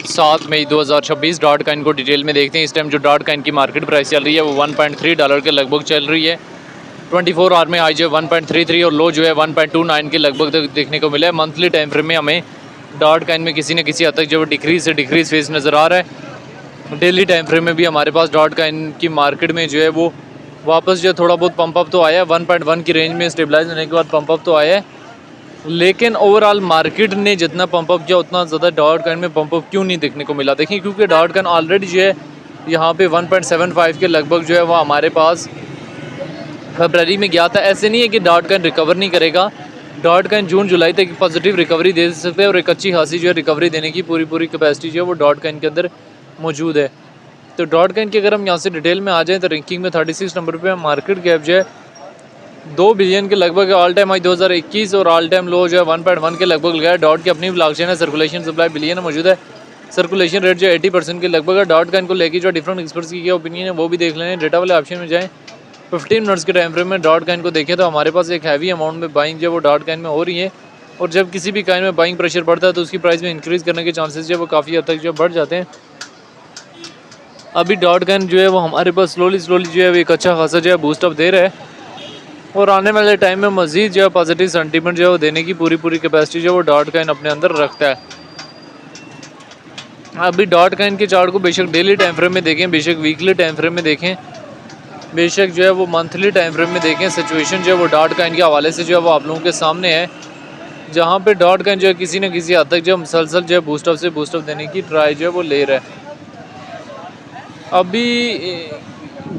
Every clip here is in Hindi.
7 मई 2026 डॉट कॉइन को डिटेल में देखते हैं। इस टाइम जो डॉट कॉइन की मार्केट प्राइस चल रही है वो $1.3 के लगभग चल रही है। 24 आवर में हाई जो है 1.33 और लो जो है 1.29 के लगभग देखने को मिला है। मंथली टाइम फ्रेम में हमें डॉट कॉइन में किसी न किसी हद तक जो डिक्रीज से डिक्रीज फेस नज़र आ रहा है। डेली टाइम फ्रेम में भी हमारे पास डॉट कॉइन की मार्केट में जो है वो वापस जो थोड़ा बहुत पंप अप तो आया है। 1.1 की रेंज में स्टेबलाइज होने के बाद पंप अप तो आया है, लेकिन ओवरऑल मार्केट ने जितना पंप अप किया उतना ज़्यादा डॉट कॉइन में पंप अप क्यों नहीं देखने को मिला? देखिए, क्योंकि डॉट कॉइन ऑलरेडी जो है यहाँ पे 1.75 के लगभग जो है वो हमारे पास फरवरी में गया था। ऐसे नहीं है कि डॉट कॉइन रिकवर नहीं करेगा। डॉट कॉइन जून जुलाई तक पॉजिटिव रिकवरी दे सकते हैं और एक अच्छी खासी जो है रिकवरी देने की पूरी कैपेसिटी जो है वो डॉट कॉइन के अंदर मौजूद है। तो डॉट कॉइन की अगर हम यहाँ से डिटेल में आ जाएँ तो रैंकिंग में 36 नंबर पे मार्केट कैप जो है 2 बिलियन के लगभग ऑल टाइम हाई 2021 और ऑल टाइम लो जो है 1.1 के लगभग लगा है। डॉट की अपनी ब्लॉकचेन है, सर्कुलेशन सप्लाई बिलियन मौजूद है। सर्कुलेशन रेट जो 80% के लगभग है। डॉट कॉइन को लेकर जो डिफरेंट एक्सपर्ट्स की क्या ओपिनियन है वो भी देख लें। डेटा वाले ऑप्शन में जाएँ, 15 मिनट्स के टाइम फ्रेम में डॉट कॉइन को देखें तो हमारे पास एक हैवी अमाउंट में बाइंग जो है वो डॉट कॉइन में हो रही है। और जब किसी भी कॉइन में बाइंग प्रेशर पड़ता है तो उसकी प्राइस में इंक्रीज़ करने के चांसेस जो है वो काफ़ी हद तक जो बढ़ जाते हैं। अभी डॉट कॉइन जो है वो हमारे पास स्लोली जो है एक अच्छा खासा जो है बूस्टअप दे रहा है और आने वाले टाइम में मज़ीद जो है पॉजिटिव सेंटीमेंट जो है वो देने की पूरी कैपेसिटी जो है वो डॉट कॉइन अपने अंदर रखता है। अभी डॉट कॉइन के चार्ट को बेशक डेली टाइम फ्रेम में देखें, बेशक वीकली टाइम फ्रेम में देखें, बेशक जो है वो मंथली टाइम फ्रेम में देखें, सिचुएशन जो है वो डॉट कॉइन के हवाले से जो है वो आप लोगों के सामने है, जहाँ पे डॉट कॉइन जो है किसी न किसी हद तक जो मुसलसल जो है बूस्टअप देने की ट्राई जो है वो ले रहा है। अभी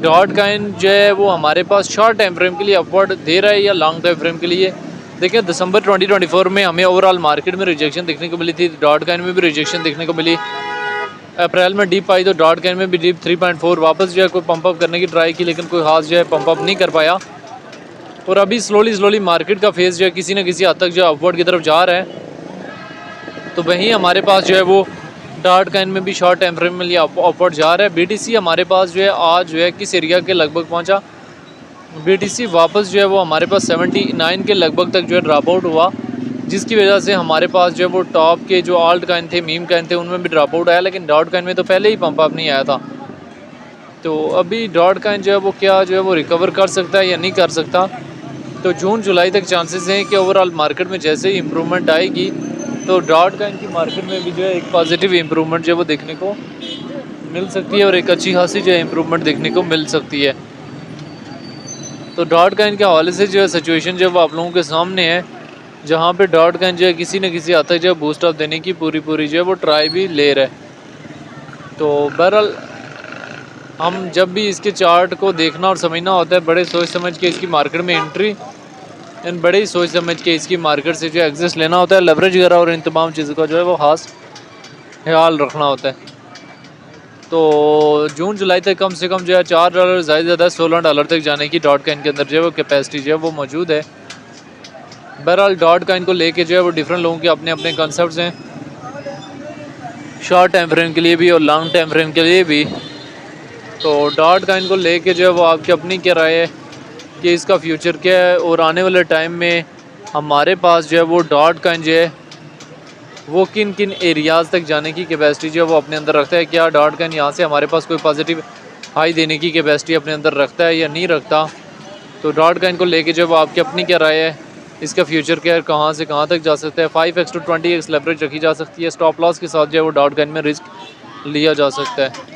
डॉट कॉइन जो है वो हमारे पास शॉर्ट टाइम फ्रेम के लिए अपवर्ड दे रहा है या लॉन्ग टाइम फ्रेम के लिए? देखिए, दिसंबर 2024 में हमें ओवरऑल मार्केट में रिजेक्शन देखने को मिली थी, डॉट कॉइन में भी रिजेक्शन देखने को मिली। अप्रैल में डीप आई तो डॉट कॉइन में भी डीप 3.4 वापस जो है कोई पंप अप करने की ट्राई की, लेकिन कोई खास जो है पंप अप नहीं कर पाया। और अभी स्लोली मार्केट का फेस जो है किसी न किसी हद तक जो अपवर्ड की तरफ जा रहा है। तो वहीं हमारे पास जो है वो डॉट कॉइन में भी शॉर्ट टाइम फ्रेम में लिए अपवर्ड जा रहा है। बीटीसी हमारे पास जो है आज जो है किस एरिया के लगभग पहुंचा? बीटीसी वापस जो है वो हमारे पास 79 के लगभग तक जो है ड्रॉप आउट हुआ, जिसकी वजह से हमारे पास जो है वो टॉप के जो आल्ट कॉइन थे, मीम कॉइन थे, उनमें भी ड्रॉप आउट आया, लेकिन डॉट कॉइन में तो पहले ही पंप अप नहीं आया था। तो अभी डॉट कॉइन जो है वो क्या जो है वो रिकवर कर सकता है या नहीं कर सकता? तो जून जुलाई तक चांसेस हैं कि ओवरऑल मार्केट में जैसे ही इम्प्रूवमेंट आएगी तो डॉट कॉइन की मार्केट में भी जो है एक पॉजिटिव इम्प्रूवमेंट जो है वो देखने को मिल सकती है और एक अच्छी खासी जो है इम्प्रूवमेंट देखने को मिल सकती है। तो डॉट कॉइन के हवाले से जो है सिचुएशन जो है वो आप लोगों के सामने है, जहाँ पे डॉट कॉइन जो है किसी न किसी हद तक जो है बूस्टअप देने की पूरी जो है वो ट्राई भी ले रहा है। तो बहरहाल हम जब भी इसके चार्ट को देखना और समझना होता है, बड़े सोच समझ के इसकी मार्केट में एंट्री एंड बड़े ही सोच समझ के इसकी मार्केट से जो एग्जिस्ट लेना होता है, लेवरेज वगैरह और इन तमाम चीज़ों का जो है वो खास ख्याल रखना होता है। तो जून जुलाई तक कम से कम जो है $4 ज़्यादा $16 तक जाने की डॉट कॉइन के अंदर जो है वो कैपेसिटी जो है वो मौजूद है। बहरहाल डॉट कॉइन को लेके जो है वो डिफरेंट लोगों के अपने अपने कंसेप्ट हैं, शॉर्ट टाइम फ्रेम के लिए भी और लॉन्ग टाइम फ्रेम के लिए भी। तो डॉट कॉइन को लेके जो है वो आपकी अपनी क्या राय है कि इसका फ्यूचर क्या है और आने वाले टाइम में हमारे पास जो है वो डॉट कॉइन जो है वो किन किन एरियाज़ तक जाने की कैपेसिटी जो है वो अपने अंदर रखता है? क्या डॉट कॉइन यहाँ से हमारे पास कोई पॉजिटिव हाई देने की कैपेसिटी अपने अंदर रखता है या नहीं रखता? तो डॉट कॉइन को लेके जो है वो आपकी अपनी क्या राय है, इसका फ्यूचर क्या है, कहाँ से कहाँ तक जा सकता है? 5x to 20x लेवरेज रखी जा सकती है, स्टॉप लॉस के साथ जो है वो डॉट कॉइन में रिस्क लिया जा सकता है।